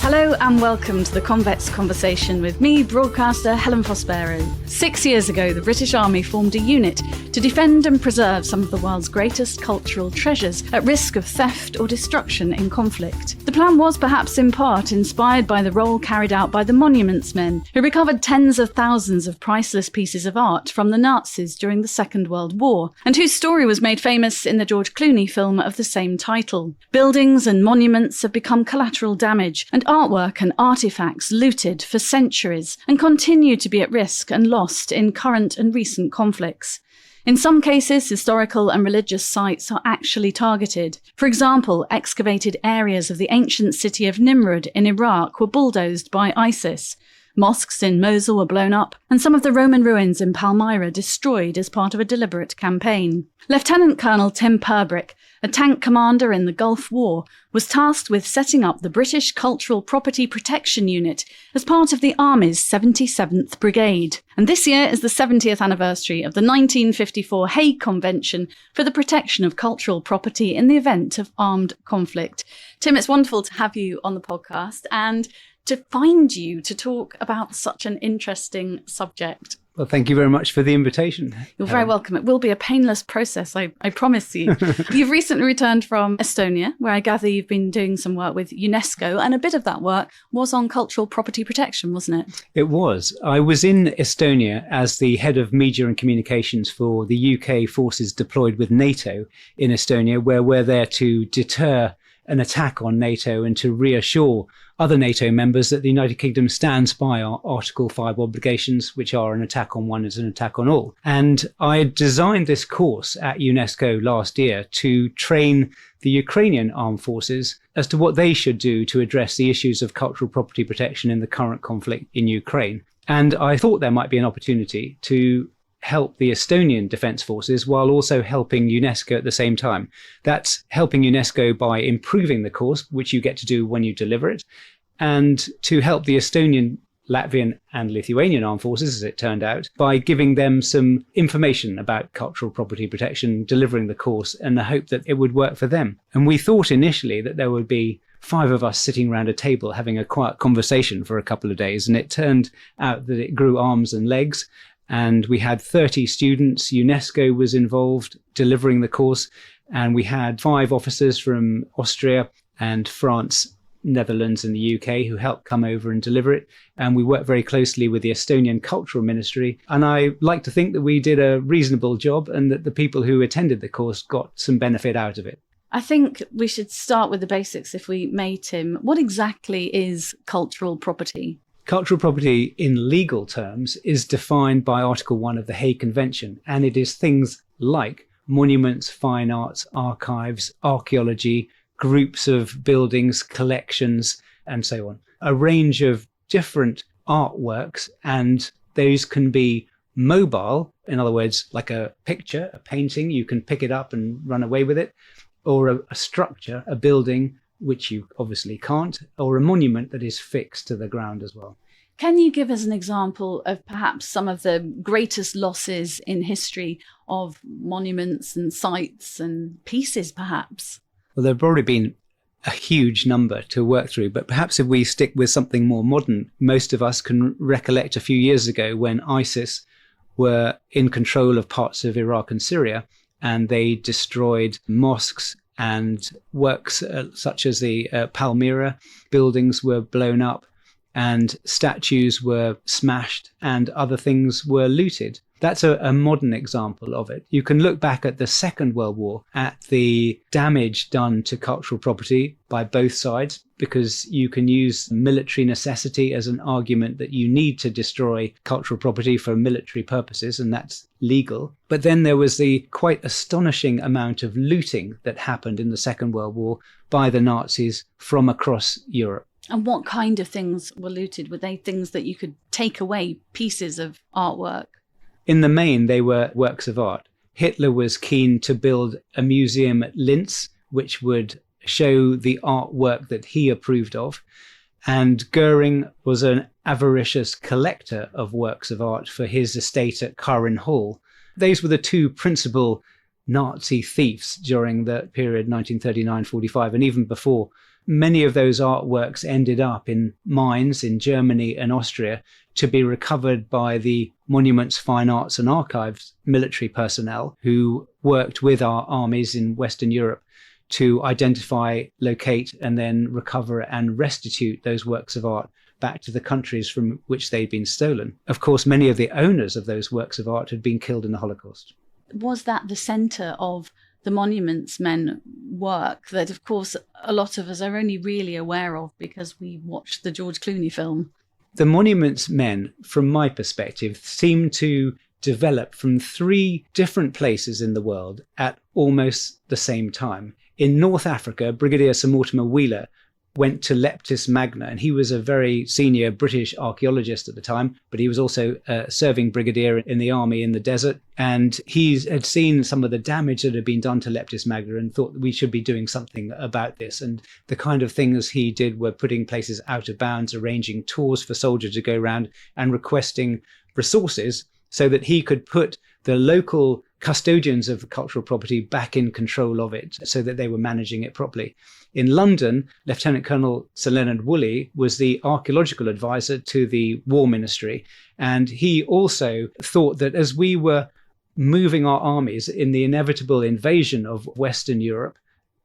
Hello and welcome to the Convex Conversation with me, broadcaster Helen Fospero. 6 years ago, the British Army formed a unit to defend and preserve some of the world's greatest cultural treasures at risk of theft or destruction in conflict. The plan was perhaps in part inspired by the role carried out by the Monuments Men, who recovered tens of thousands of priceless pieces of art from the Nazis during the Second World War, and whose story was made famous in the George Clooney film of the same title. Buildings and monuments have become collateral damage, and artwork and artefacts looted for centuries and continue to be at risk and lost in current and recent conflicts. In some cases, historical and religious sites are actually targeted. For example, excavated areas of the ancient city of Nimrud in Iraq were bulldozed by ISIS. Mosques in Mosul were blown up, and some of the Roman ruins in Palmyra destroyed as part of a deliberate campaign. Lieutenant Colonel Tim Purbrick, a tank commander in the Gulf War, was tasked with setting up the British Cultural Property Protection Unit as part of the Army's 77th Brigade. And this year is the 70th anniversary of the 1954 Hague Convention for the Protection of Cultural Property in the event of armed conflict. Tim, it's wonderful to have you on the podcast and to find you to talk about such an interesting subject. Well, thank you very much for the invitation. You're very welcome. It will be a painless process, I promise you. You've recently returned from Estonia, where I gather you've been doing some work with UNESCO, and a bit of that work was on cultural property protection, wasn't it? It was. I was in Estonia as the head of media and communications for the UK forces deployed with NATO in Estonia, where we're there to deter an attack on NATO and to reassure other NATO members that the United Kingdom stands by our Article 5 obligations, which are an attack on one is an attack on all. And I designed this course at UNESCO last year to train the Ukrainian armed forces as to what they should do to address the issues of cultural property protection in the current conflict in Ukraine. And I thought there might be an opportunity to help the Estonian Defence Forces while also helping UNESCO at the same time. That's helping UNESCO by improving the course, which you get to do when you deliver it, and to help the Estonian, Latvian and Lithuanian armed forces, as it turned out, by giving them some information about cultural property protection, delivering the course, and the hope that it would work for them. And we thought initially that there would be 5 of us sitting around a table having a quiet conversation for a couple of days, and it turned out that it grew arms and legs. And we had 30 students. UNESCO was involved delivering the course. And we had 5 officers from Austria and France, Netherlands and the UK who helped come over and deliver it. And we worked very closely with the Estonian Cultural Ministry. And I like to think that we did a reasonable job and that the people who attended the course got some benefit out of it. I think we should start with the basics, if we may, Tim. What exactly is cultural property? Cultural property in legal terms is defined by Article 1 of the Hague Convention, and it is things like monuments, fine arts, archives, archaeology, groups of buildings, collections, and so on. A range of different artworks, and those can be mobile, in other words, like a picture, a painting, you can pick it up and run away with it, or a structure, a building, which you obviously can't, or a monument that is fixed to the ground as well. Can you give us an example of perhaps some of the greatest losses in history of monuments and sites and pieces, perhaps? Well, there have already been a huge number to work through, but perhaps if we stick with something more modern, most of us can recollect a few years ago when ISIS were in control of parts of Iraq and Syria, and they destroyed mosques and works such as the Palmyra buildings were blown up and statues were smashed and other things were looted. That's a modern example of it. You can look back at the Second World War, at the damage done to cultural property by both sides, because you can use military necessity as an argument that you need to destroy cultural property for military purposes, and that's legal. But then there was the quite astonishing amount of looting that happened in the Second World War by the Nazis from across Europe. And what kind of things were looted? Were they things that you could take away, pieces of artwork? In the main, they were works of art. Hitler was keen to build a museum at Linz, which would show the artwork that he approved of. And Goering was an avaricious collector of works of art for his estate at Curran Hall. These were the two principal Nazi thieves during the period 1939-45, and even before. Many of those artworks ended up in mines in Germany and Austria to be recovered by the Monuments, Fine Arts and Archives military personnel who worked with our armies in Western Europe to identify, locate, and then recover and restitute those works of art back to the countries from which they'd been stolen. Of course, many of the owners of those works of art had been killed in the Holocaust. Was that the centre of the Monuments Men work that, of course, a lot of us are only really aware of because we watched the George Clooney film? The Monuments Men, from my perspective, seem to develop from three different places in the world at almost the same time. In North Africa, Brigadier Sir Mortimer Wheeler went to Leptis Magna, and he was a very senior British archaeologist at the time, but he was also a serving brigadier in the army in the desert. And he had seen some of the damage that had been done to Leptis Magna and thought that we should be doing something about this. And the kind of things he did were putting places out of bounds, arranging tours for soldiers to go around and requesting resources so that he could put the local custodians of the cultural property back in control of it so that they were managing it properly. In London, Lieutenant Colonel Sir Leonard Woolley was the archaeological advisor to the War Ministry. And he also thought that as we were moving our armies in the inevitable invasion of Western Europe,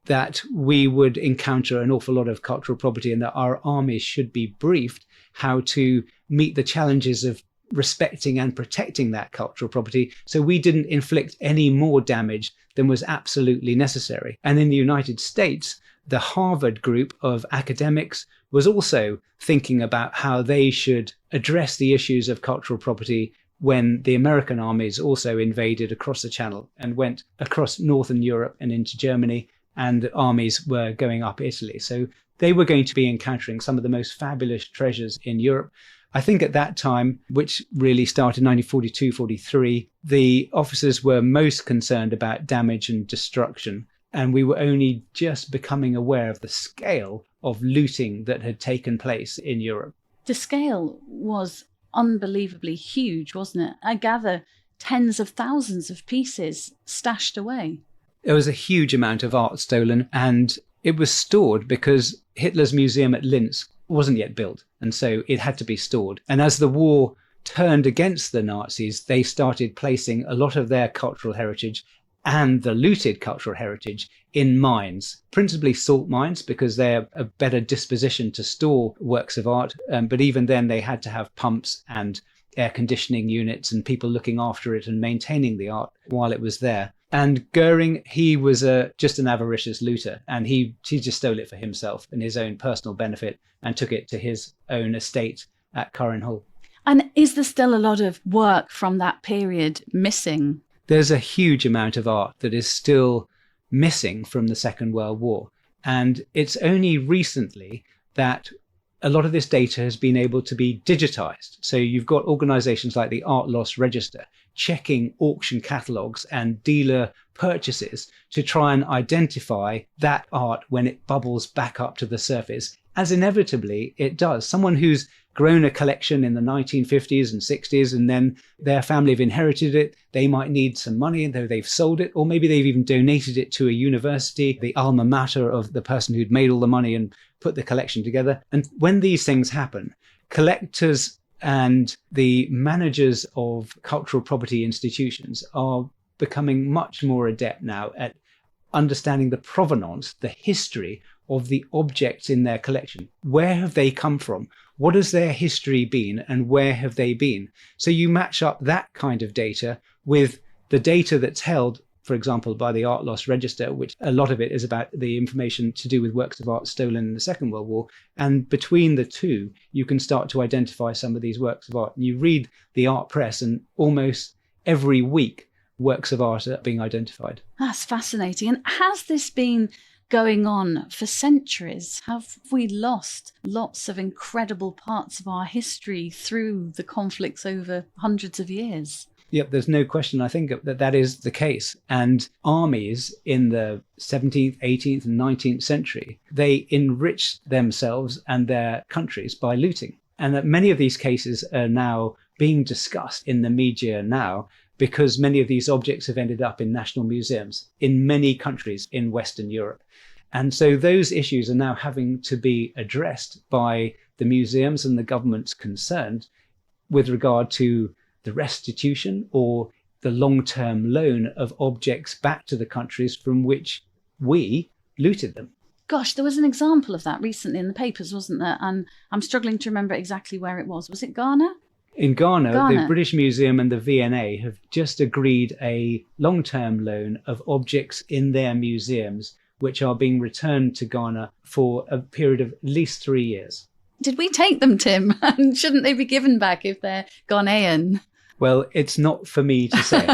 that we would encounter an awful lot of cultural property and that our armies should be briefed how to meet the challenges of respecting and protecting that cultural property, so we didn't inflict any more damage than was absolutely necessary. And in the United States, the Harvard group of academics was also thinking about how they should address the issues of cultural property when the American armies also invaded across the Channel and went across Northern Europe and into Germany, and the armies were going up Italy. So they were going to be encountering some of the most fabulous treasures in Europe. I think at that time, which really started 1942-43, the officers were most concerned about damage and destruction. And we were only just becoming aware of the scale of looting that had taken place in Europe. The scale was unbelievably huge, wasn't it? I gather tens of thousands of pieces stashed away. There was a huge amount of art stolen, and it was stored because Hitler's museum at Linz wasn't yet built, and so it had to be stored. And as the war turned against the Nazis, they started placing a lot of their cultural heritage and the looted cultural heritage in mines, principally salt mines, because they're a better disposition to store works of art. But even then, they had to have pumps and air conditioning units and people looking after it and maintaining the art while it was there. And Goering, he was just an avaricious looter, and he just stole it for himself and his own personal benefit and took it to his own estate at Curran Hall. And is there still a lot of work from that period missing? There's a huge amount of art that is still missing from the Second World War. And it's only recently that a lot of this data has been able to be digitized. So you've got organizations like the Art Loss Register checking auction catalogues and dealer purchases to try and identify that art when it bubbles back up to the surface, as inevitably it does. Someone who's grown a collection in the 1950s and 60s, and then their family have inherited it, they might need some money, though they've sold it, or maybe they've even donated it to a university, the alma mater of the person who'd made all the money and put the collection together. And when these things happen, collectors and the managers of cultural property institutions are becoming much more adept now at understanding the provenance, the history of the objects in their collection. Where have they come from? What has their history been, and where have they been? So you match up that kind of data with the data that's held, for example, by the Art Loss Register, which a lot of it is about the information to do with works of art stolen in the Second World War. And between the two, you can start to identify some of these works of art. And you read the art press, and almost every week, works of art are being identified. That's fascinating. And has this been going on for centuries? Have we lost lots of incredible parts of our history through the conflicts over hundreds of years? Yep, there's no question. I think that that is the case. And armies in the 17th, 18th, and 19th century, they enriched themselves and their countries by looting. And that many of these cases are now being discussed in the media now, because many of these objects have ended up in national museums in many countries in Western Europe. And so those issues are now having to be addressed by the museums and the governments concerned with regard to the restitution or the long-term loan of objects back to the countries from which we looted them. Gosh, there was an example of that recently in the papers, wasn't there? And I'm struggling to remember exactly where it was. Was it Ghana? In Ghana, the British Museum and the V&A have just agreed a long-term loan of objects in their museums, which are being returned to Ghana for a period of at least 3 years. Did we take them, Tim? And shouldn't they be given back if they're Ghanaian? Well, it's not for me to say.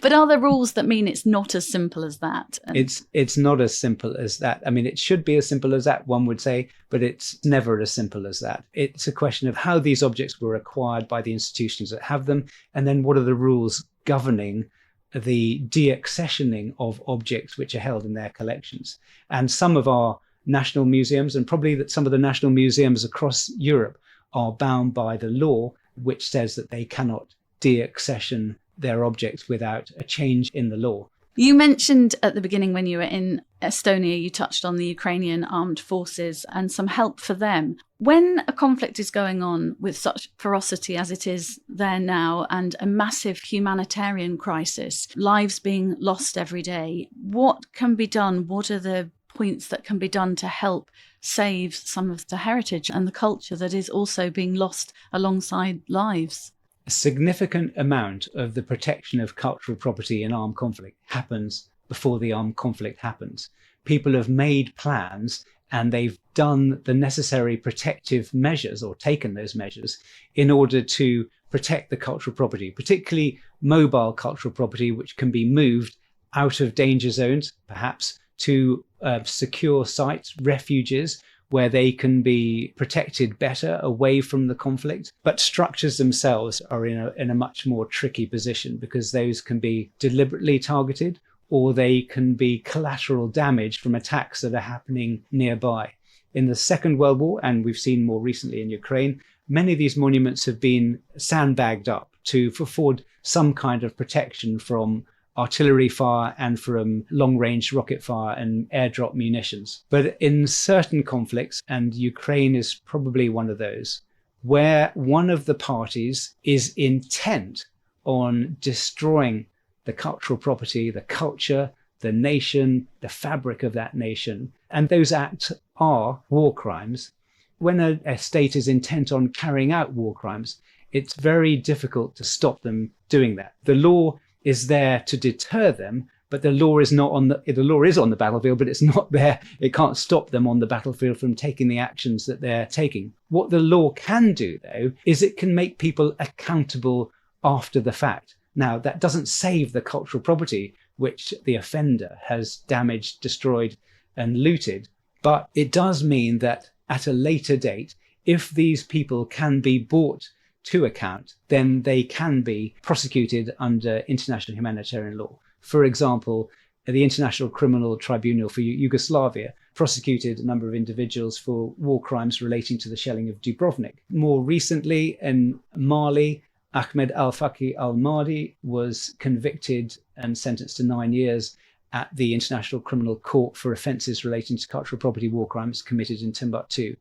But are there rules that mean it's not as simple as that? It's not as simple as that. I mean, it should be as simple as that, one would say, but it's never as simple as that. It's a question of how these objects were acquired by the institutions that have them, and then what are the rules governing the deaccessioning of objects which are held in their collections. And some of our national museums, and probably that some of the national museums across Europe, are bound by the law, which says that they cannot deaccession their objects without a change in the law. You mentioned at the beginning when you were in Estonia, you touched on the Ukrainian armed forces and some help for them. When a conflict is going on with such ferocity as it is there now and a massive humanitarian crisis, lives being lost every day, what can be done? What are the points that can be done to help save some of the heritage and the culture that is also being lost alongside lives? A significant amount of the protection of cultural property in armed conflict happens before the armed conflict happens. People have made plans and they've done the necessary protective measures or taken those measures in order to protect the cultural property, particularly mobile cultural property, which can be moved out of danger zones, perhaps to secure sites, refuges, where they can be protected better away from the conflict. But structures themselves are in a much more tricky position, because those can be deliberately targeted or they can be collateral damage from attacks that are happening nearby. In the Second World War, and we've seen more recently in Ukraine, many of these monuments have been sandbagged up to afford some kind of protection from artillery fire and from long-range rocket fire and airdrop munitions. But in certain conflicts, and Ukraine is probably one of those, where one of the parties is intent on destroying the cultural property, the culture, the nation, the fabric of that nation, and those acts are war crimes. When a state is intent on carrying out war crimes, it's very difficult to stop them doing that. The law is there to deter them, but the law is not the law is on the battlefield, but it's not there. It can't stop them on the battlefield from taking the actions that they're taking. What the law can do, though, is it can make people accountable after the fact. Now, that doesn't save the cultural property which the offender has damaged, destroyed, and looted, but it does mean that at a later date, if these people can be brought to account, then they can be prosecuted under international humanitarian law. For example, the International Criminal Tribunal for Yugoslavia prosecuted a number of individuals for war crimes relating to the shelling of Dubrovnik. More recently, in Mali, Ahmed al-Faqi al-Mahdi was convicted and sentenced to 9 years at the International Criminal Court for offences relating to cultural property war crimes committed in Timbuktu.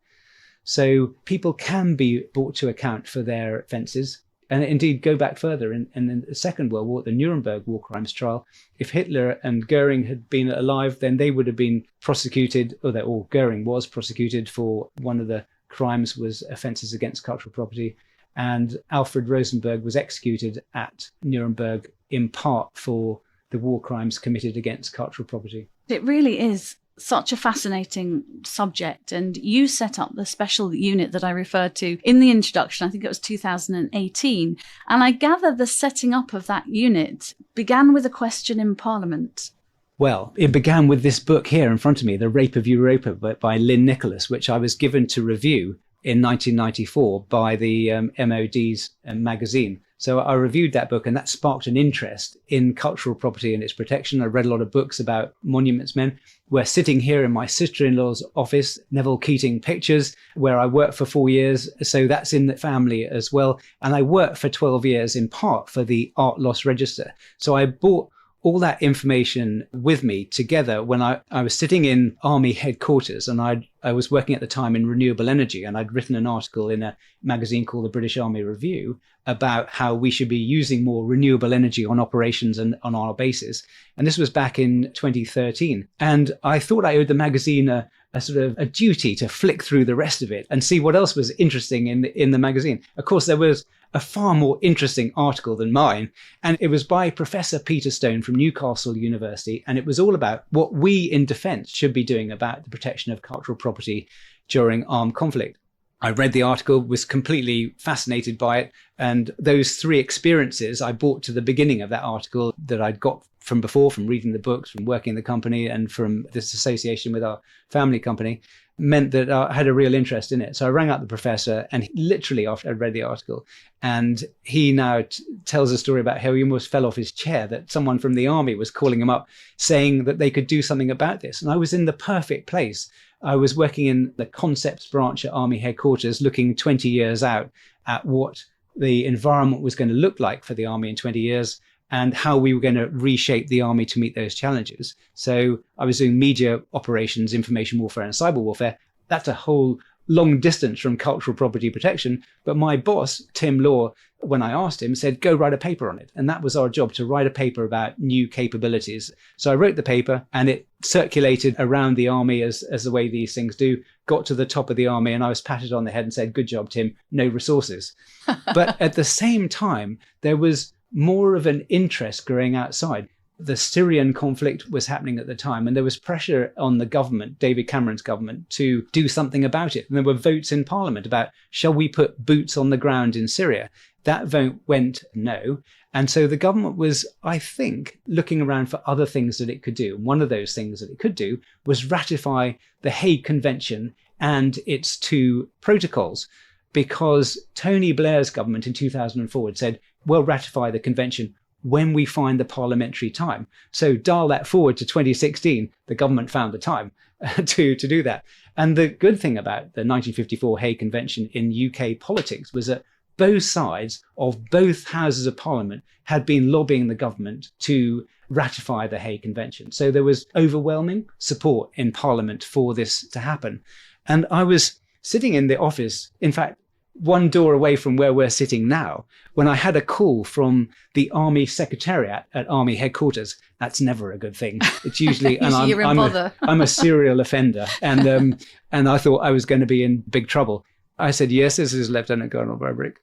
So people can be brought to account for their offences. And indeed, go back further, in the Second World War, the Nuremberg war crimes trial, if Hitler and Goering had been alive, then they would have been prosecuted, or Goering was prosecuted for one of the crimes was offences against cultural property. And Alfred Rosenberg was executed at Nuremberg in part for the war crimes committed against cultural property. It really is such a fascinating subject, and you set up the special unit that I referred to in the introduction. I think it was 2018, and I gather the setting up of that unit began with a question in Parliament. Well, it began with this book here in front of me, The Rape of Europa by Lynn Nicholas, which I was given to review in 1994 by the MOD's magazine. So I reviewed that book, and that sparked an interest in cultural property and its protection. I read a lot of books about monuments men. We're sitting here in my sister-in-law's office, Neville Keating Pictures, where I worked for 4 years. So that's in the family as well. And I worked for 12 years in part for the Art Loss Register. So I bought all that information with me together when I was sitting in Army headquarters, and I was working at the time in renewable energy, and I'd written an article in a magazine called the British Army Review about how we should be using more renewable energy on operations and on our bases. And this was back in 2013. And I thought I owed the magazine a sort of a duty to flick through the rest of it and see what else was interesting in the magazine. Of course, there was a far more interesting article than mine. And it was by Professor Peter Stone from Newcastle University. And it was all about what we in defence should be doing about the protection of cultural property during armed conflict. I read the article, was completely fascinated by it. And those 3 experiences I brought to the beginning of that article that I'd got from before, from reading the books, from working in the company, and from this association with our family company, meant that I had a real interest in it. So I rang up the professor, and literally after I read the article, and he now tells a story about how he almost fell off his chair, that someone from the army was calling him up saying that they could do something about this. And I was in the perfect place. I was working in the concepts branch at Army headquarters, looking 20 years out at what the environment was going to look like for the Army in 20 years and how we were going to reshape the Army to meet those challenges. So I was doing media operations, information warfare and cyber warfare. That's a whole long distance from cultural property protection. But my boss, Tim Law, when I asked him, said, go write a paper on it. And that was our job, to write a paper about new capabilities. So I wrote the paper, and it circulated around the Army as the way these things do, got to the top of the Army, and I was patted on the head and said, good job, Tim, no resources. But at the same time, there was more of an interest growing outside. The Syrian conflict was happening at the time, and there was pressure on the government, David Cameron's government, to do something about it. And there were votes in Parliament about, shall we put boots on the ground in Syria? That vote went no. And so the government was, I think, looking around for other things that it could do. And one of those things that it could do was ratify the Hague Convention and its 2 protocols, because Tony Blair's government in 2004 had said, we'll ratify the convention when we find the parliamentary time. So dial that forward to 2016, the government found the time to do that. And the good thing about the 1954 Hague Convention in UK politics was that both sides of both houses of parliament had been lobbying the government to ratify the Hague Convention. So there was overwhelming support in parliament for this to happen. And I was sitting in the office, in fact, one door away from where we're sitting now, when I had a call from the Army Secretariat at Army headquarters. That's never a good thing. It's usually, and I'm a serial offender, and I thought I was going to be in big trouble. I said, yes, this is Lieutenant Colonel Purbrick.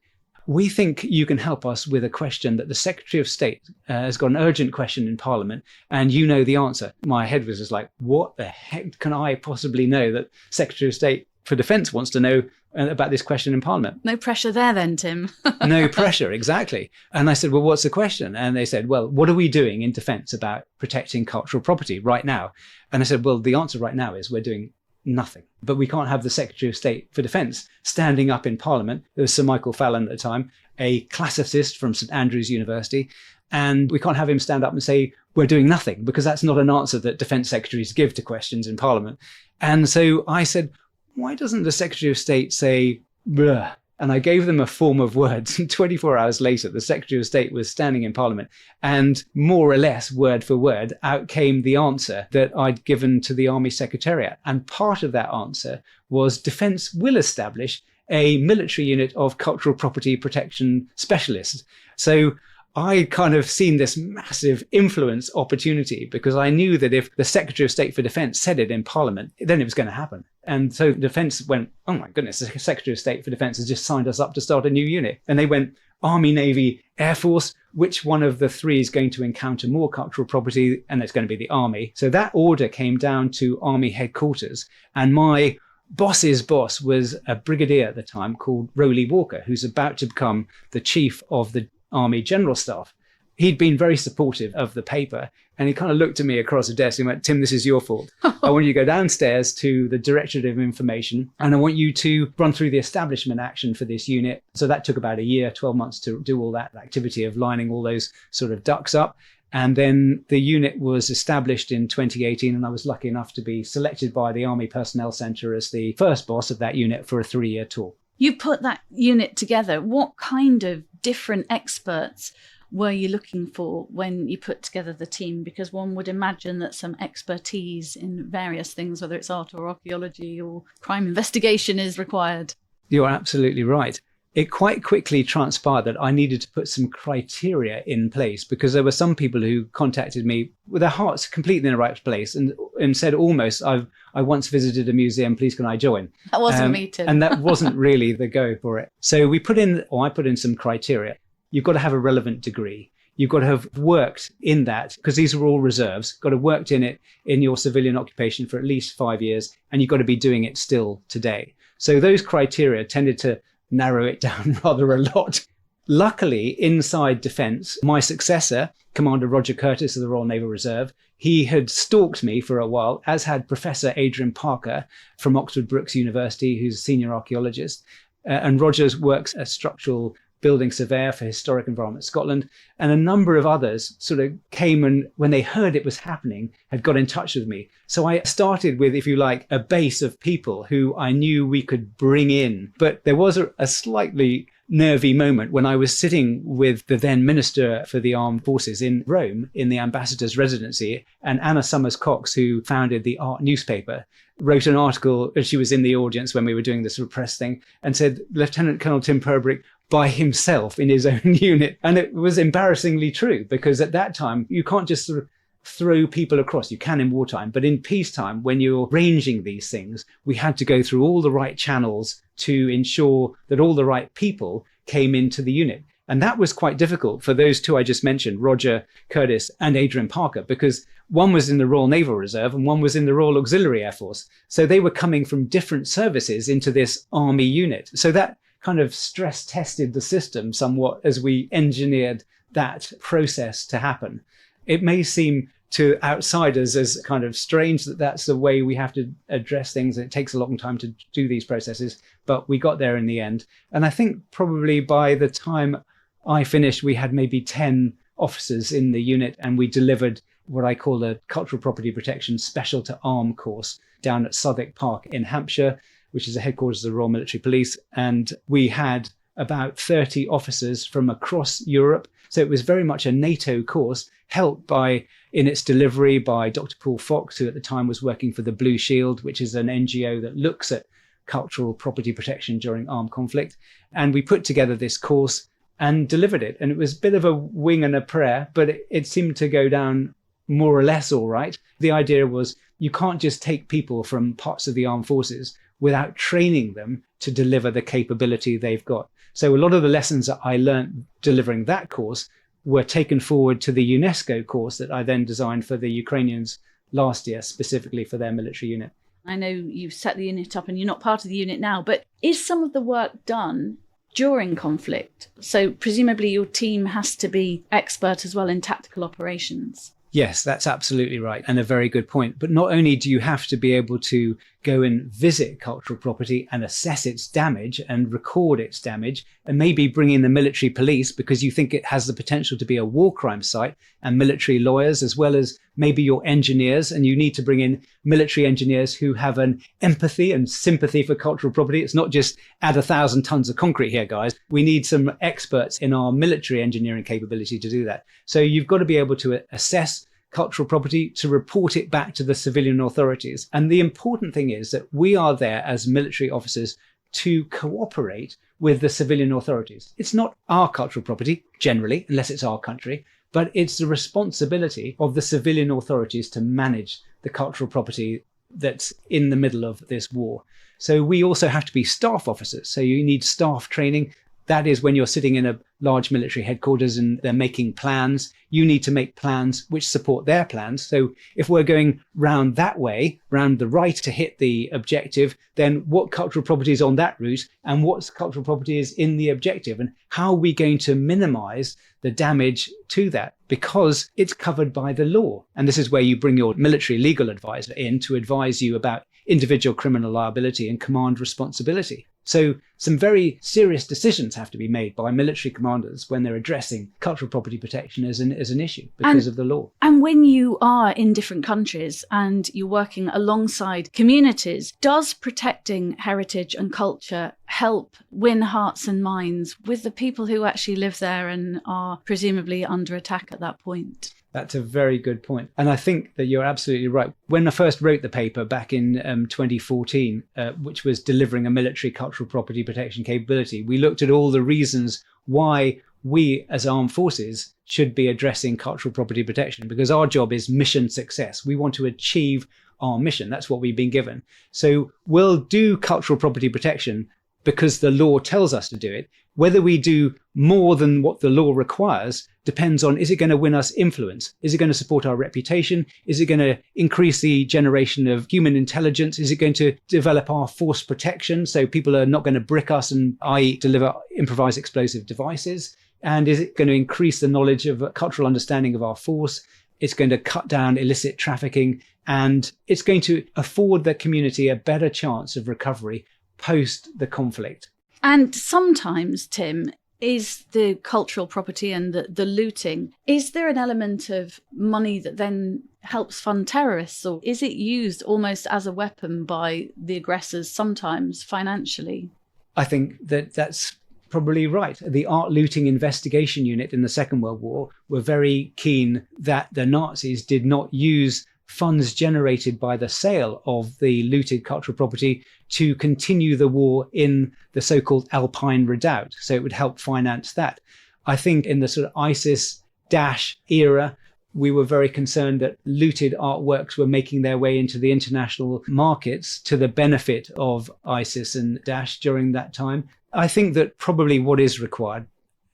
We think you can help us with a question that the Secretary of State has got an urgent question in Parliament, and you know the answer. My head was just like, what the heck can I possibly know that Secretary of State for Defence wants to know about this question in Parliament? No pressure there then, Tim. No pressure, exactly. And I said, well, what's the question? And they said, well, what are we doing in defence about protecting cultural property right now? And I said, well, the answer right now is we're doing nothing. But we can't have the Secretary of State for Defence standing up in Parliament. There was Sir Michael Fallon at the time, a classicist from St Andrews University. And we can't have him stand up and say, we're doing nothing, because that's not an answer that defence secretaries give to questions in Parliament. And so I said, why doesn't the Secretary of State say, bruh? And I gave them a form of words. And 24 hours later, the Secretary of State was standing in Parliament, and more or less word for word, out came the answer that I'd given to the Army Secretariat. And part of that answer was Defence will establish a military unit of cultural property protection specialists. So I kind of seen this massive influence opportunity, because I knew that if the Secretary of State for Defence said it in Parliament, then it was going to happen. And so Defence went, oh my goodness, the Secretary of State for Defence has just signed us up to start a new unit. And they went, Army, Navy, Air Force, which one of the 3 is going to encounter more cultural property? And it's going to be the Army. So that order came down to Army headquarters. And my boss's boss was a brigadier at the time called Rowley Walker, who's about to become the chief of the Army General Staff. he'd been very supportive of the paper. And he kind of looked at me across the desk and went, Tim, this is your fault. I want you to go downstairs to the Directorate of Information, and I want you to run through the establishment action for this unit. So that took about a year, 12 months to do all that activity of lining all those sort of ducks up. And then the unit was established in 2018, and I was lucky enough to be selected by the Army Personnel Centre as the first boss of that unit for a 3-year tour. You put that unit together. What kind of different experts were you looking for when you put together the team? Because one would imagine that some expertise in various things, whether it's art or archaeology or crime investigation, is required. You're absolutely right. It quite quickly transpired that I needed to put some criteria in place, because there were some people who contacted me with their hearts completely in the right place and said almost, I once visited a museum, please can I join? That wasn't me, Tim. And that wasn't really the go for it. So I put in some criteria. You've got to have a relevant degree. You've got to have worked in that, because these are all reserves, got to have worked in it in your civilian occupation for at least 5 years, and you've got to be doing it still today. So those criteria tended to narrow it down rather a lot. Luckily, inside defence, my successor, Commander Roger Curtis of the Royal Naval Reserve, he had stalked me for a while, as had Professor Adrian Parker from Oxford Brookes University, who's a senior archaeologist. And Rogers works as structural building surveyor for Historic Environment Scotland, and a number of others sort of came and, when they heard it was happening, had got in touch with me. So I started with, if you like, a base of people who I knew we could bring in. But there was a slightly nervy moment when I was sitting with the then Minister for the Armed Forces in Rome in the ambassador's residency, and Anna Summers Cox, who founded the Art newspaper, wrote an article, and she was in the audience when we were doing this sort of press thing, and said, Lieutenant Colonel Tim Purbrick by himself in his own unit. And it was embarrassingly true, because at that time, you can't just sort of throw people across. You can in wartime, but in peacetime, when you're arranging these things, we had to go through all the right channels to ensure that all the right people came into the unit. And that was quite difficult for those two I just mentioned, Roger Curtis and Adrian Parker, because one was in the Royal Naval Reserve and one was in the Royal Auxiliary Air Force. So they were coming from different services into this army unit. So that kind of stress tested the system somewhat as we engineered that process to happen. It may seem to outsiders as kind of strange that that's the way we have to address things. It takes a long time to do these processes, but we got there in the end. And I think probably by the time I finished, we had maybe 10 officers in the unit, and we delivered what I call a Cultural Property Protection Special to Arm course down at Southwark Park in Hampshire, which is the headquarters of the Royal Military Police. And we had about 30 officers from across Europe. So it was very much a NATO course, helped by, in its delivery, by Dr. Paul Fox, who at the time was working for the Blue Shield, which is an NGO that looks at cultural property protection during armed conflict. And we put together this course and delivered it. And it was a bit of a wing and a prayer, but it seemed to go down more or less all right. The idea was you can't just take people from parts of the armed forces without training them to deliver the capability they've got. So a lot of the lessons that I learned delivering that course were taken forward to the UNESCO course that I then designed for the Ukrainians last year, specifically for their military unit. I know you've set the unit up and you're not part of the unit now, but is some of the work done during conflict? So presumably your team has to be expert as well in tactical operations. Yes, that's absolutely right, and a very good point. But not only do you have to be able to go and visit cultural property and assess its damage and record its damage, and maybe bring in the military police because you think it has the potential to be a war crime site, and military lawyers, as well as maybe your engineers, and you need to bring in military engineers who have an empathy and sympathy for cultural property. It's not just add 1,000 tons of concrete here, guys. We need some experts in our military engineering capability to do that. So you've got to be able to assess cultural property, to report it back to the civilian authorities. And the important thing is that we are there as military officers to cooperate with the civilian authorities. It's not our cultural property, generally, unless it's our country, but it's the responsibility of the civilian authorities to manage the cultural property that's in the middle of this war. So we also have to be staff officers. So you need staff training. That is when you're sitting in a large military headquarters and they're making plans. You need to make plans which support their plans. So if we're going round that way, round the right to hit the objective, then what cultural property is on that route and what cultural property is in the objective? And how are we going to minimize the damage to that? Because it's covered by the law. And this is where you bring your military legal advisor in to advise you about individual criminal liability and command responsibility. So some very serious decisions have to be made by military commanders when they're addressing cultural property protection as an issue because of the law. And when you are in different countries and you're working alongside communities, does protecting heritage and culture help win hearts and minds with the people who actually live there and are presumably under attack at that point? That's a very good point. And I think that you're absolutely right. When I first wrote the paper back in 2014, which was delivering a military cultural property protection capability, we looked at all the reasons why we as armed forces should be addressing cultural property protection, because our job is mission success. We want to achieve our mission. That's what we've been given. So we'll do cultural property protection because the law tells us to do it. Whether we do more than what the law requires depends on, is it going to win us influence? Is it going to support our reputation? Is it going to increase the generation of human intelligence? Is it going to develop our force protection so people are not going to brick us and i.e. deliver improvised explosive devices? And is it going to increase the knowledge of cultural understanding of our force? It's going to cut down illicit trafficking, and it's going to afford the community a better chance of recovery post the conflict. And sometimes, Tim, is the cultural property and the looting, is there an element of money that then helps fund terrorists, or is it used almost as a weapon by the aggressors, sometimes financially? I think that that's probably right. The Art Looting Investigation Unit in the Second World War were very keen that the Nazis did not use funds generated by the sale of the looted cultural property to continue the war in the so-called Alpine Redoubt. So it would help finance that. I think in the sort of ISIS-Daesh era, we were very concerned that looted artworks were making their way into the international markets to the benefit of ISIS and Daesh during that time. I think that probably what is required,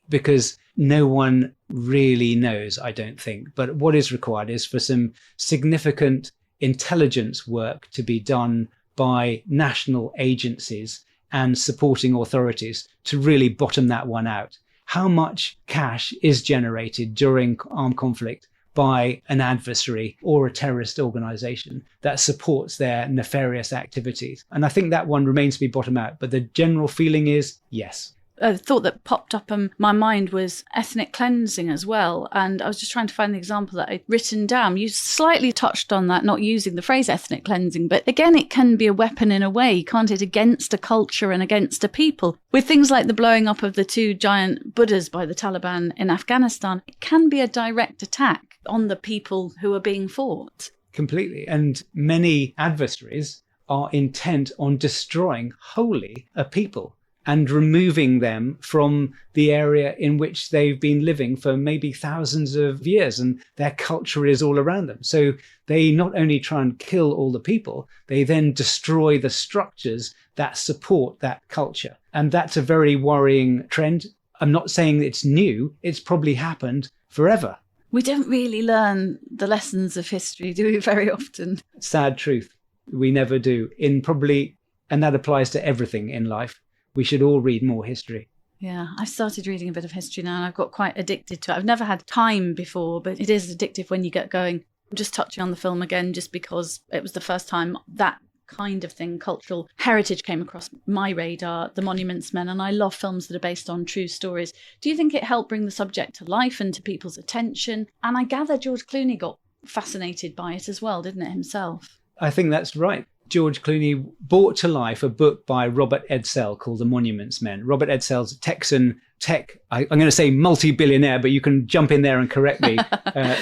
because no one really knows, I don't think, but what is required is for some significant intelligence work to be done by national agencies and supporting authorities to really bottom that one out. How much cash is generated during armed conflict by an adversary or a terrorist organization that supports their nefarious activities? And I think that one remains to be bottomed out. But the general feeling is yes. A thought that popped up in my mind was ethnic cleansing as well. And I was just trying to find the example that I'd written down. You slightly touched on that, not using the phrase ethnic cleansing, but again, it can be a weapon in a way, can't it, against a culture and against a people? With things like the blowing up of the 2 giant Buddhas by the Taliban in Afghanistan, it can be a direct attack on the people who are being fought. Completely. And many adversaries are intent on destroying wholly a people and removing them from the area in which they've been living for maybe thousands of years, and their culture is all around them. So they not only try and kill all the people, they then destroy the structures that support that culture. And that's a very worrying trend. I'm not saying it's new. It's probably happened forever. We don't really learn the lessons of history, do we, very often? Sad truth. We never do. And that applies to everything in life. We should all read more history. Yeah, I've started reading a bit of history now and I've got quite addicted to it. I've never had time before, but it is addictive when you get going. I'm just touching on the film again, just because it was the first time that kind of thing, cultural heritage, came across my radar, The Monuments Men, and I love films that are based on true stories. Do you think it helped bring the subject to life and to people's attention? And I gather George Clooney got fascinated by it as well, didn't it, himself? I think that's right. George Clooney brought to life a book by Robert Edsel called The Monuments Men. Robert Edsel's Texan tech, I'm going to say multi-billionaire, but you can jump in there and correct me,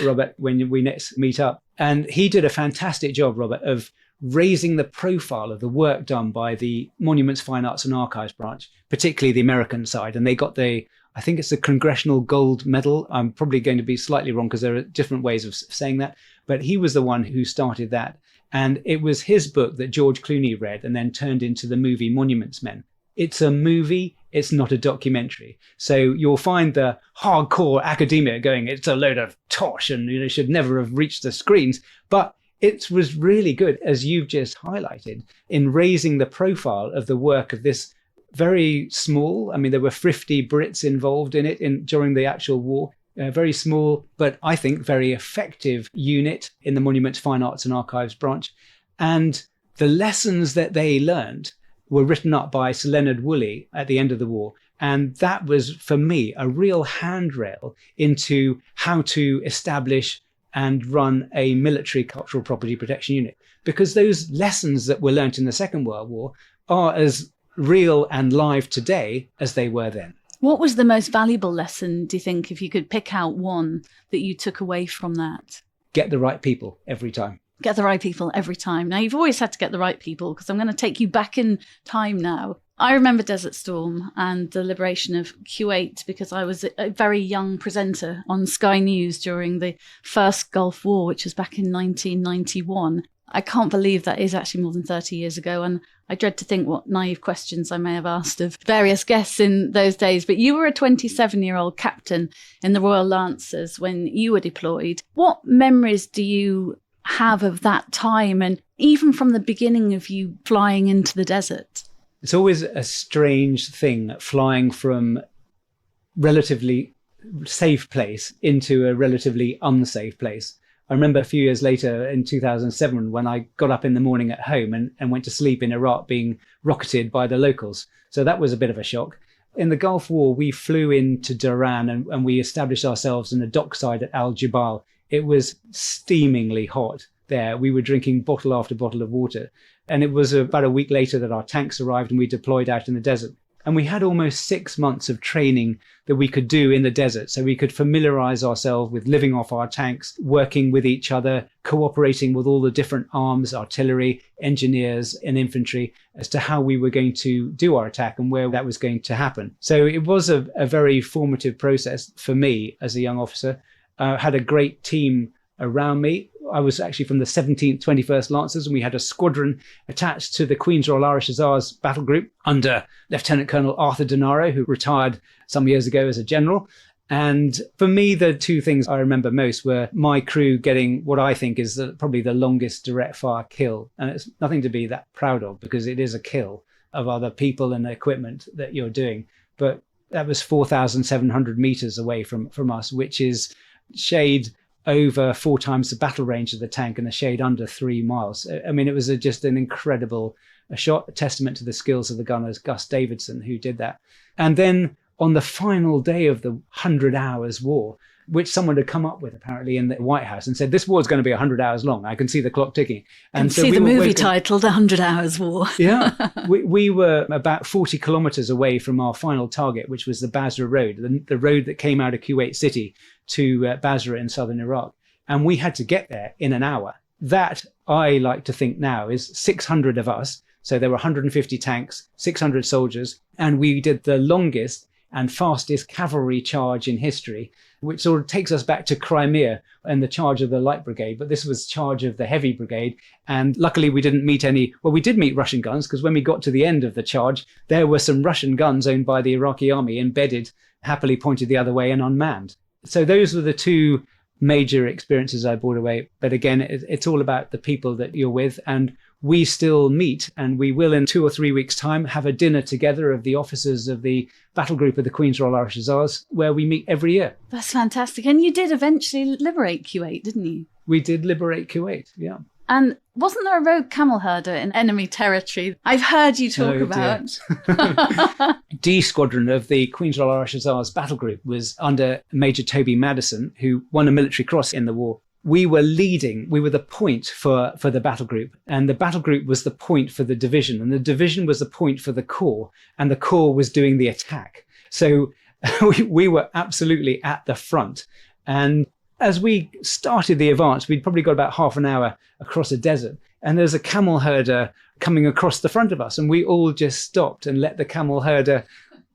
Robert, when we next meet up. And he did a fantastic job, Robert, of raising the profile of the work done by the Monuments, Fine Arts and Archives branch, particularly the American side. And they got I think it's the Congressional Gold Medal. I'm probably going to be slightly wrong because there are different ways of saying that. But he was the one who started that. And it was his book that George Clooney read and then turned into the movie Monuments Men. It's a movie it's not a documentary. So you'll find the hardcore academia going, it's a load of tosh and should never have reached the screens. But it was really good, as you've just highlighted, in raising the profile of the work of this very small, I mean, there were 50 Brits involved in it during the actual war. Very small, but I think very effective unit in the Monuments, Fine Arts and Archives branch. And the lessons that they learned were written up by Sir Leonard Woolley at the end of the war. And that was, for me, a real handrail into how to establish and run a military cultural property protection unit. Because those lessons that were learnt in the Second World War are as real and live today as they were then. What was the most valuable lesson, do you think, if you could pick out one that you took away from that? Get the right people every time. Get the right people every time. Now, you've always had to get the right people, because I'm going to take you back in time now. I remember Desert Storm and the liberation of Kuwait because I was a very young presenter on Sky News during the first Gulf War, which was back in 1991. I can't believe that is actually more than 30 years ago. And I dread to think what naive questions I may have asked of various guests in those days. But you were a 27-year-old captain in the Royal Lancers when you were deployed. What memories do you have of that time, and even from the beginning of you flying into the desert? It's always a strange thing flying from relatively safe place into a relatively unsafe place. I remember a few years later in 2007 when I got up in the morning at home and went to sleep in Iraq being rocketed by the locals. So that was a bit of a shock. In the Gulf War, we flew into Duran and we established ourselves in the dockside at Al Jabal. It was steamingly hot there. We were drinking bottle after bottle of water. And it was about a week later that our tanks arrived and we deployed out in the desert. And we had almost 6 months of training that we could do in the desert. So we could familiarize ourselves with living off our tanks, working with each other, cooperating with all the different arms, artillery, engineers and infantry as to how we were going to do our attack and where that was going to happen. So it was a very formative process for me as a young officer. I had a great team around me. I was actually from the 17th 21st Lancers, and we had a squadron attached to the Queen's Royal Irish Hussars battle group under Lieutenant Colonel Arthur Denaro, who retired some years ago as a general. And for me, the two things I remember most were my crew getting what I think is probably the longest direct fire kill. And it's nothing to be that proud of because it is a kill of other people and equipment that you're doing. But that was 4,700 meters away from us, which is shade over 4 times the battle range of the tank and a shade under 3 miles. I mean, it was just an incredible shot, a testament to the skills of the gunners, Gus Davidson, who did that. And then on the final day of the 100 Hours War, which someone had come up with apparently in the White House and said, this war is going to be 100 hours long. I can see the clock ticking. And so see the movie titled 100 Hours War. Yeah. We were about 40 kilometers away from our final target, which was the Basra Road, the road that came out of Kuwait City to Basra in southern Iraq. And we had to get there in an hour. That, I like to think now, is 600 of us. So there were 150 tanks, 600 soldiers, and we did the longest and fastest cavalry charge in history, which sort of takes us back to Crimea and the charge of the light brigade. But this was charge of the heavy brigade. And luckily we didn't meet we did meet Russian guns, because when we got to the end of the charge, there were some Russian guns owned by the Iraqi army embedded, happily pointed the other way and unmanned. So those were the two major experiences I brought away. But again, it's all about the people that you're with. And we still meet, and we will in 2 or 3 weeks' time have a dinner together of the officers of the battle group of the Queen's Royal Irish Hussars, where we meet every year. That's fantastic. And you did eventually liberate Kuwait, didn't you? We did liberate Kuwait, yeah. And wasn't there a rogue camel herder in enemy territory? I've heard you talk about. D Squadron of the Queen's Royal Irish Hussars battle group was under Major Toby Madison, who won a military cross in the war. We were leading, we were the point for the battle group, and the battle group was the point for the division, and the division was the point for the corps, and the corps was doing the attack. So we were absolutely at the front. And as we started the advance, we'd probably got about half an hour across a desert, and there's a camel herder coming across the front of us, and we all just stopped and let the camel herder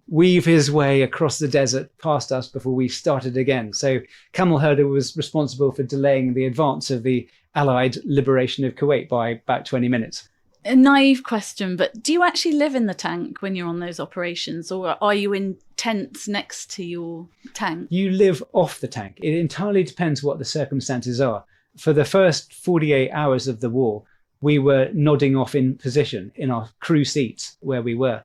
weave his way across the desert past us before we started again. So camel herder was responsible for delaying the advance of the Allied liberation of Kuwait by about 20 minutes. A naive question, but do you actually live in the tank when you're on those operations, or are you in tents next to your tank? You live off the tank. It entirely depends what the circumstances are. For the first 48 hours of the war, we were nodding off in position in our crew seats where we were.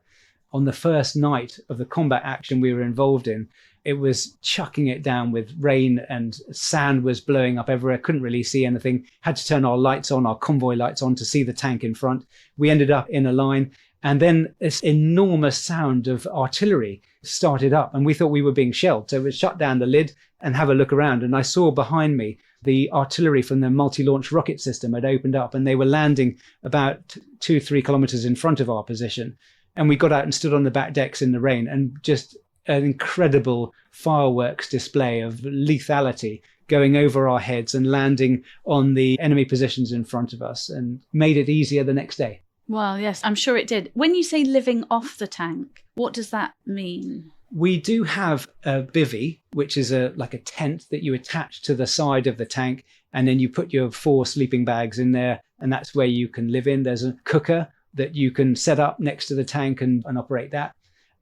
On the first night of the combat action we were involved in, it was chucking it down with rain and sand was blowing up everywhere. Couldn't really see anything. Had to turn our lights on, our convoy lights on, to see the tank in front. We ended up in a line, and then this enormous sound of artillery started up, and we thought we were being shelled. So we shut down the lid and have a look around, and I saw behind me the artillery from the multi-launch rocket system had opened up, and they were landing about 2-3 kilometers in front of our position. And we got out and stood on the back decks in the rain, and just an incredible fireworks display of lethality going over our heads and landing on the enemy positions in front of us, and made it easier the next day. Well, yes, I'm sure it did. When you say living off the tank, what does that mean? We do have a bivvy, which is like a tent that you attach to the side of the tank, and then you put your 4 sleeping bags in there, and that's where you can live in. There's a cooker that you can set up next to the tank and operate that.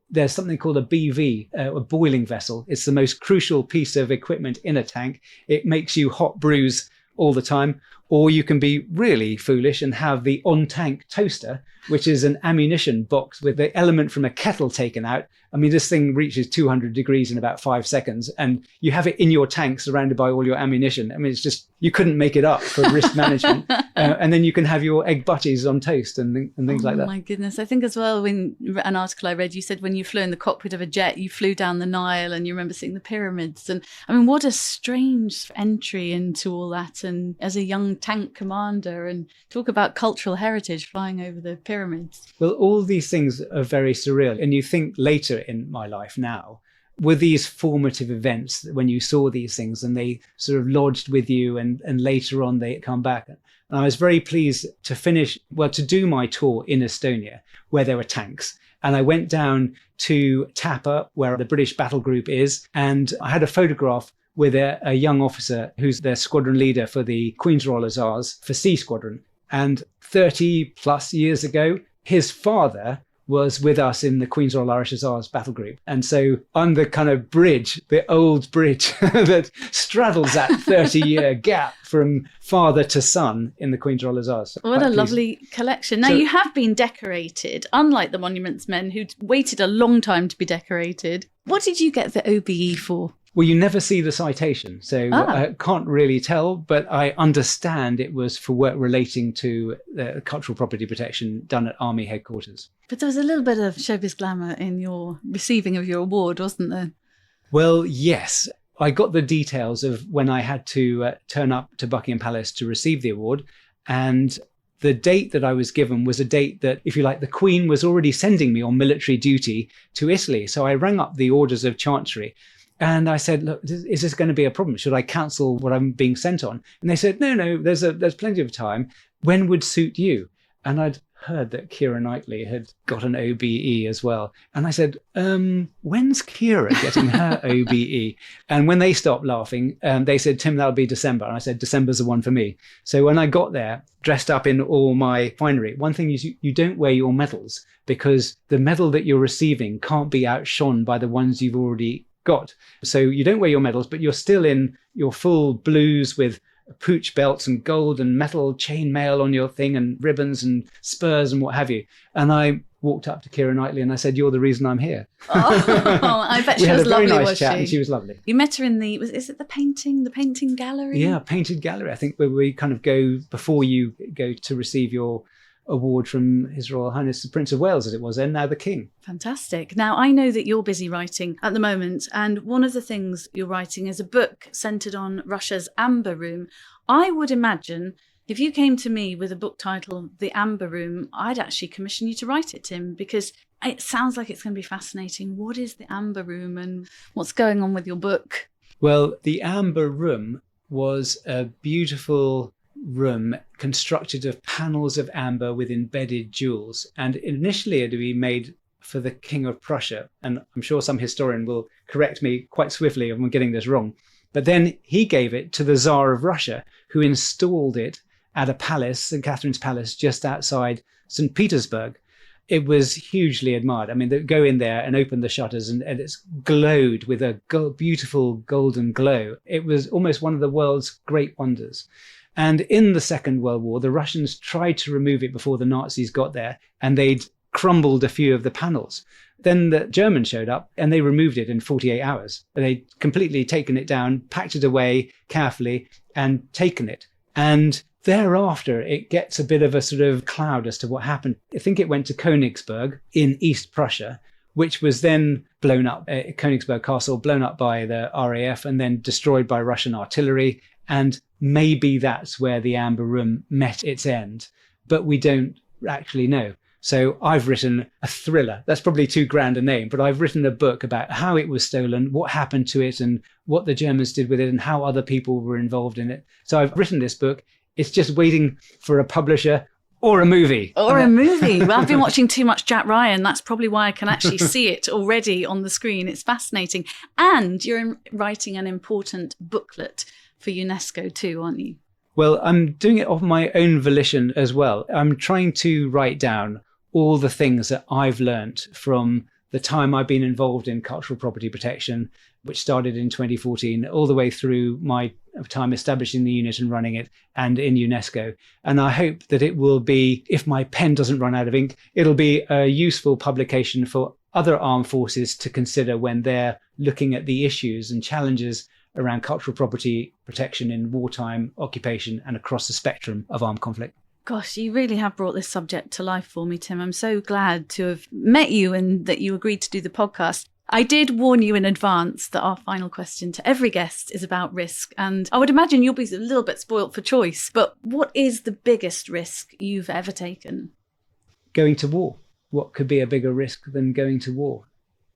There's something called a BV, a boiling vessel. It's the most crucial piece of equipment in a tank. It makes you hot brews all the time. Or you can be really foolish and have the on-tank toaster, which is an ammunition box with the element from a kettle taken out. I mean, this thing reaches 200 degrees in about 5 seconds, and you have it in your tank surrounded by all your ammunition. I mean, it's just, you couldn't make it up for risk management. And then you can have your egg butties on toast and things like that. Oh my goodness. I think as well, when an article I read, you said when you flew in the cockpit of a jet, you flew down the Nile and you remember seeing the pyramids. And I mean, what a strange entry into all that. And as a young tank commander, and talk about cultural heritage, flying over the pyramids. Well, all these things are very surreal. And you think later in my life now, were these formative events when you saw these things and they sort of lodged with you, and later on they come back. And I was very pleased to do my tour in Estonia where there were tanks. And I went down to Tapa, where the British battle group is, and I had a photograph with a young officer who's their squadron leader for the Queen's Royal Hussars for C Squadron. And 30 plus years ago, his father was with us in the Queen's Royal Irish Hussars battle group. And so I'm the kind of bridge, the old bridge that straddles that 30-year gap from father to son in the Queen's Royal Hussars. What a lovely collection. Now, you have been decorated, unlike the Monuments Men who'd waited a long time to be decorated. What did you get the OBE for? Well, you never see the citation, so I can't really tell, but I understand it was for work relating to cultural property protection done at Army headquarters. But there was a little bit of showbiz glamour in your receiving of your award, wasn't there? Well, yes. I got the details of when I had to turn up to Buckingham Palace to receive the award, and the date that I was given was a date that, if you like, the Queen was already sending me on military duty to Italy. So I rang up the Orders of Chancery. And I said, look, is this going to be a problem? Should I cancel what I'm being sent on? And they said, no, there's plenty of time. When would suit you? And I'd heard that Keira Knightley had got an OBE as well. And I said, when's Keira getting her OBE? And when they stopped laughing, they said, Tim, that'll be December. And I said, December's the one for me. So when I got there, dressed up in all my finery, one thing is you don't wear your medals, because the medal that you're receiving can't be outshone by the ones you've already got. So you don't wear your medals, but you're still in your full blues with pooch belts and gold and metal chain mail on your thing and ribbons and spurs and what have you. And I walked up to Keira Knightley and I said, you're the reason I'm here. Oh, I bet she was lovely, we had a very nice was chat she? And she was lovely. You met her in is it the painting gallery? Yeah, painted gallery. I think where we kind of go before you go to receive your award from His Royal Highness the Prince of Wales, as it was then, now the King. Fantastic. Now, I know that you're busy writing at the moment, and one of the things you're writing is a book centred on Russia's Amber Room. I would imagine if you came to me with a book titled The Amber Room, I'd actually commission you to write it, Tim, because it sounds like it's going to be fascinating. What is the Amber Room and what's going on with your book? Well, the Amber Room was a beautiful room constructed of panels of amber with embedded jewels, and initially it had been made for the King of Prussia, and I'm sure some historian will correct me quite swiftly if I'm getting this wrong, but then he gave it to the Tsar of Russia, who installed it at a palace, St. Catherine's Palace, just outside St. Petersburg. It was hugely admired. I mean, they go in there and open the shutters and it's glowed with a beautiful golden glow. It was almost one of the world's great wonders. And in the Second World War, the Russians tried to remove it before the Nazis got there, and they'd crumbled a few of the panels. Then the Germans showed up and they removed it in 48 hours. They'd completely taken it down, packed it away carefully and taken it. And thereafter, it gets a bit of a sort of cloud as to what happened. I think it went to Königsberg in East Prussia, which was then blown up, Königsberg Castle, blown up by the RAF and then destroyed by Russian artillery. And maybe that's where the Amber Room met its end. But we don't actually know. So I've written a thriller. That's probably too grand a name, but I've written a book about how it was stolen, what happened to it, and what the Germans did with it, and how other people were involved in it. So I've written this book. It's just waiting for a publisher or a movie. Or a movie. Well, I've been watching too much Jack Ryan. That's probably why I can actually see it already on the screen. It's fascinating. And you're writing an important booklet for UNESCO too, aren't you? Well, I'm doing it of my own volition as well. I'm trying to write down all the things that I've learnt from the time I've been involved in cultural property protection, which started in 2014, all the way through my time establishing the unit and running it and in UNESCO. And I hope that it will be, if my pen doesn't run out of ink, it'll be a useful publication for other armed forces to consider when they're looking at the issues and challenges around cultural property protection in wartime, occupation, and across the spectrum of armed conflict. Gosh, you really have brought this subject to life for me, Tim. I'm so glad to have met you and that you agreed to do the podcast. I did warn you in advance that our final question to every guest is about risk. And I would imagine you'll be a little bit spoilt for choice. But what is the biggest risk you've ever taken? Going to war. What could be a bigger risk than going to war?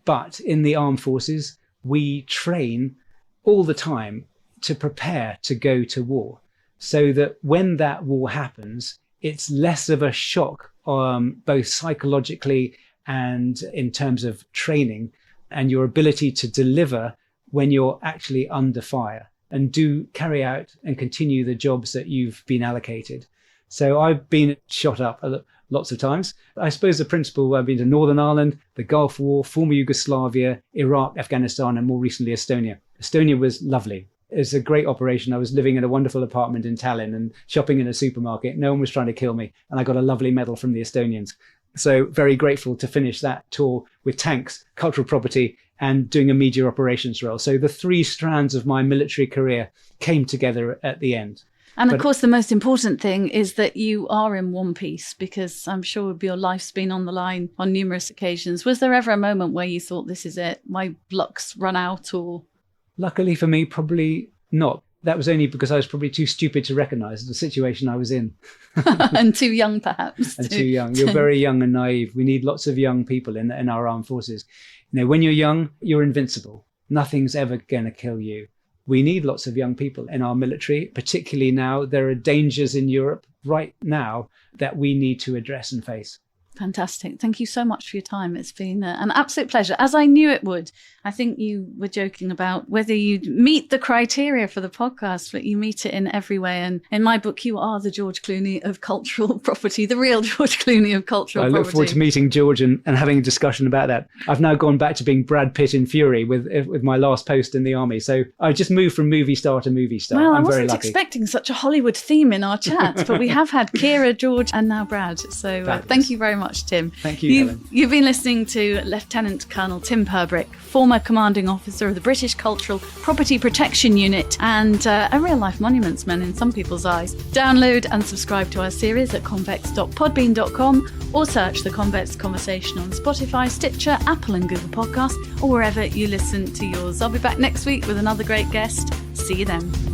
But in the armed forces, we train all the time to prepare to go to war, so that when that war happens, it's less of a shock, both psychologically and in terms of training and your ability to deliver when you're actually under fire and do carry out and continue the jobs that you've been allocated. So I've been shot up lots of times. I suppose the principle, I've been to Northern Ireland, the Gulf War, former Yugoslavia, Iraq, Afghanistan, and more recently Estonia. Estonia was lovely. It's a great operation. I was living in a wonderful apartment in Tallinn and shopping in a supermarket. No one was trying to kill me. And I got a lovely medal from the Estonians. So very grateful to finish that tour with tanks, cultural property, and doing a media operations role. So the three strands of my military career came together at the end. And of course, the most important thing is that you are in one piece, because I'm sure your life's been on the line on numerous occasions. Was there ever a moment where you thought, this is it, my luck's run out? Or luckily for me, probably not. That was only because I was probably too stupid to recognise the situation I was in. And too young, perhaps. And too young. You're very young and naive. We need lots of young people in our armed forces. You know, when you're young, you're invincible. Nothing's ever going to kill you. We need lots of young people in our military, particularly now. There are dangers in Europe right now that we need to address and face. Fantastic. Thank you so much for your time. It's been an absolute pleasure, as I knew it would. I think you were joking about whether you'd meet the criteria for the podcast, but you meet it in every way. And in my book, you are the George Clooney of cultural property, the real George Clooney of cultural property. I look forward to meeting George and having a discussion about that. I've now gone back to being Brad Pitt in Fury with my last post in the army. So I just moved from movie star to movie star. Well, I'm I very wasn't lucky. expecting such a Hollywood theme in our chat, but we have had Kira, George, and now Brad. So thank you very much, Tim. Thank you, Helen. You've been listening to Lieutenant Colonel Tim Purbrick, former commanding officer of the British Cultural Property Protection Unit and a real-life monuments man in some people's eyes. Download and subscribe to our series at convex.podbean.com or search The Convex Conversation on Spotify, Stitcher, Apple and Google Podcasts, or wherever you listen to yours. I'll be back next week with another great guest. See you then.